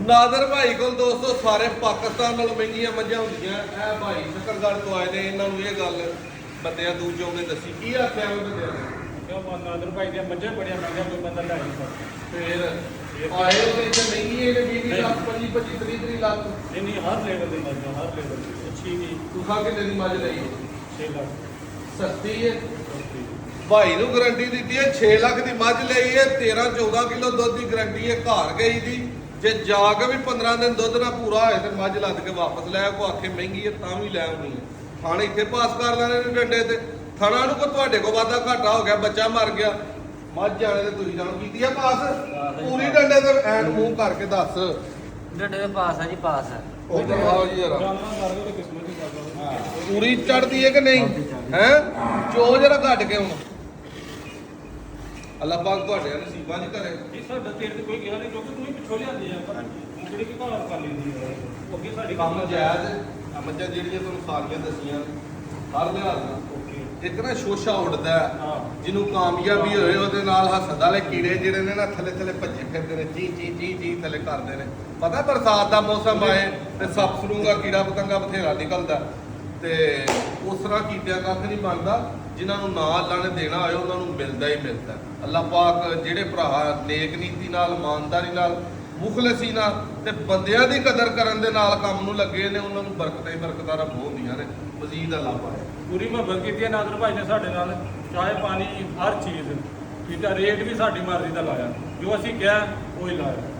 ਨਾਦਰ ਭਾਈ ਕੋਲ ਦੋਸਤੋ ਸਾਰੇ ਪਾਕਿਸਤਾਨ ਨਾਲੋਂ ਮਹਿੰਗੀਆਂ ਮੱਝਾਂ ਹੁੰਦੀਆਂ। ਇਹ ਭਾਈ ਸ਼ਕਰਗੜ੍ਹ ਤੋਂ ਆਏ ਨੇ, ਇਹਨਾਂ ਨੂੰ ਇਹ ਗੱਲ ਬੰਦਿਆਂ ਦੂਜੋਂ ਨੇ ਦੱਸੀ। ਕੀ ਆਖਿਆ ਉਹ ਬੰਦਿਆਂ ਨੇ? ਕਿਉਂ ਨਾਦਰ ਭਾਈ ਦੀਆਂ ਮੱਝਾਂ ਬੜੀਆਂ ਮਹਿੰਗੀਆਂ, ਕੋਈ ਬੰਦਾ ਲੈ ਨਹੀਂ ਸਕਦਾ। ਫਿਰ ਆਏ ਉਹ ਇੱਥੇ ਮਹਿੰਗੀ ਹੈ 20 ਲੱਖ 25 30 ਲੱਖ। ਨਹੀਂ ਹਰ ਲੈਵਲ ਦੀ ਮੱਝਾਂ, ਹਰ ਲੈਵਲ ਦੀ ਅੱਛੀ ਵੀ। ਤੁਸੀਂ ਕਿੰਨੇ ਦੀ ਮੱਝ ਲਈ? 6 ਲੱਖ ਸਸਤੀ ਹੈ। ਭਾਈ ਨੂੰ ਗਾਰੰਟੀ ਦਿੱਤੀ ਹੈ 6 ਲੱਖ ਦੀ ਮੱਝ ਲਈ ਹੈ, 13 14 ਕਿਲੋ ਦੁੱਧ ਦੀ ਗਾਰੰਟੀ ਹੈ। ਘਰ ਗਈ ਦੀ ਜੇ ਜਾ ਕੇ ਵੀ 15 ਦਿਨ ਦੁੱਧ ਨਾ ਪੂਰਾ ਹੋਏ ਤੇ ਮੱਝ ਲੱਦ ਕੇ ਵਾਪਸ ਲੈ ਕੋ ਆਖੇ ਮਹਿੰਗੀ ਹੈ ਤਾਂ ਵੀ ਲੈ ਆਉਣੀ ਹੈ। ਥਾਣੇ ਇੱਥੇ ਪਾਸ ਕਰ ਲੈਣੇ ਨੇ ਡੰਡੇ ਤੇ। ਥਾਣਾ ਨੂੰ ਕੋ ਤੁਹਾਡੇ ਕੋ ਵਾਧਾ ਘਾਟਾ ਹੋ ਗਿਆ, ਬੱਚਾ ਮਰ ਗਿਆ, ਮੱਝ ਜਾਣੇ ਤੇ ਤੁਸੀਂ ਜਾਣੋ ਕੀਤੀ ਆ ਪਾਸ ਪੂਰੀ ਡੰਡੇ ਤੇ ਐਨ ਮੂੰਹ ਕਰਕੇ ਦੱਸ। ਡੰਡੇ ਦੇ ਪਾਸ ਆ ਜੀ, ਪਾਸ ਆ। ਉਹ ਦਿਖਾਓ ਜੀ ਜਰਾ ਜਾਨਣਾ ਕਰ ਲਓ ਤੇ ਕਿਸਮਤ ਦੀ ਗੱਲ ਹੋਵੇ। ਪੂਰੀ ਚੜਦੀ ਹੈ ਕਿ ਨਹੀਂ ਹੈ? ਚੋ ਜਰਾ ਘੱਟ ਕੇ ਹੁਣ ਅੱਲਾਹ ਪਾਕ ਤੁਹਾਡੇ ਨਸੀਬਾਂ 'ਚ ਕਰੇ। ਇਹ ਸਾਡਾ ਤੇਰੇ ਤੇ ਕੋਈ ਗਿਆ ਨਹੀਂ, ਕਿਉਂਕਿ ਤੂੰ ਹੀ ਪਿੱਛੋਂ ਲਿਆਂਦੀ ਆ। ਪਰ ਜਿਹੜੀ ਕਿ ਘਰ ਕਰ ਲੈਂਦੀ ਹੈ ਉਹ ਅੱਗੇ ਸਾਡੀ ਕੰਮ ਜਾਇਜ਼ ਆ। ਮੱਝਾਂ ਜਿਹੜੀਆਂ ਤੁਹਾਨੂੰ ਸਾਰੀਆਂ ਦੱਸੀਆਂ ਹਰ ਲਿਹਾਜ਼ ਨਾਲ। ਇੱਕ ਨਾ ਸ਼ੋਸ਼ਾ ਉੱਡਦਾ ਹਾਂ। ਜਿਹਨੂੰ ਕਾਮਯਾਬੀ ਹੋਏ ਉਹਦੇ ਨਾਲ ਹੱਸਦ ਵਾਲੇ ਕੀੜੇ ਜਿਹੜੇ ਨੇ ਨਾ ਥੱਲੇ ਥੱਲੇ ਭੱਜੇ ਫਿਰਦੇ ਨੇ, ਚੀ ਚੀ ਚੀ ਚੀ ਥੱਲੇ ਕਰਦੇ ਨੇ। ਪਤਾ ਬਰਸਾਤ ਦਾ ਮੌਸਮ ਆਏ ਤੇ ਸੱਪ ਸਰੂੰਗਾ ਕੀੜਾ ਪਤੰਗਾ ਬਥੇਰਾ ਨਿਕਲਦਾ ਤੇ ਉਸ ਤਰ੍ਹਾਂ ਕੀਤਿਆਂ ਕੱਖ ਨਹੀਂ ਬਣਦਾ। ਜਿਨ੍ਹਾਂ ਨੂੰ ਨਾ ਅੱਲਾ ਨੇ ਦੇਣਾ ਹੋਏ ਉਹਨਾਂ ਨੂੰ ਮਿਲਦਾ ਹੀ ਮਿਲਦਾ। ਅੱਲਾਹ ਪਾਕ ਜਿਹੜੇ ਭਰਾ ਨੇਕ ਨੀਤੀ ਨਾਲ, ਇਮਾਨਦਾਰੀ ਨਾਲ, ਮੁਖਲਸੀ ਨਾਲ ਤੇ ਬੰਦਿਆਂ ਦੀ ਕਦਰ ਕਰਨ ਦੇ ਨਾਲ ਕੰਮ ਨੂੰ ਲੱਗੇ ਨੇ, ਉਹਨਾਂ ਨੂੰ ਬਰਕਤਾਂ ਹੀ ਬਰਕਤਾਂ ਰੱਬ ਹੁੰਦੀਆਂ ਨੇ। ਮਜ਼ੀਦ ਅੱਲਾਹ ਪਾਏ। ਪੂਰੀ ਮੁਹੱਬਤ ਕੀਤੀ ਹੈ ਨਾਦਰ ਭਾਈ ਨੇ ਸਾਡੇ ਨਾਲ, ਚਾਹੇ ਪਾਣੀ ਹਰ ਚੀਜ਼ ਠੀਕ ਹੈ। ਰੇਟ ਵੀ ਸਾਡੀ ਮਰਜ਼ੀ ਦਾ ਲਾਇਆ, ਜੋ ਅਸੀਂ ਕਿਹਾ ਉਹ ਹੀ ਲਾਇਆ।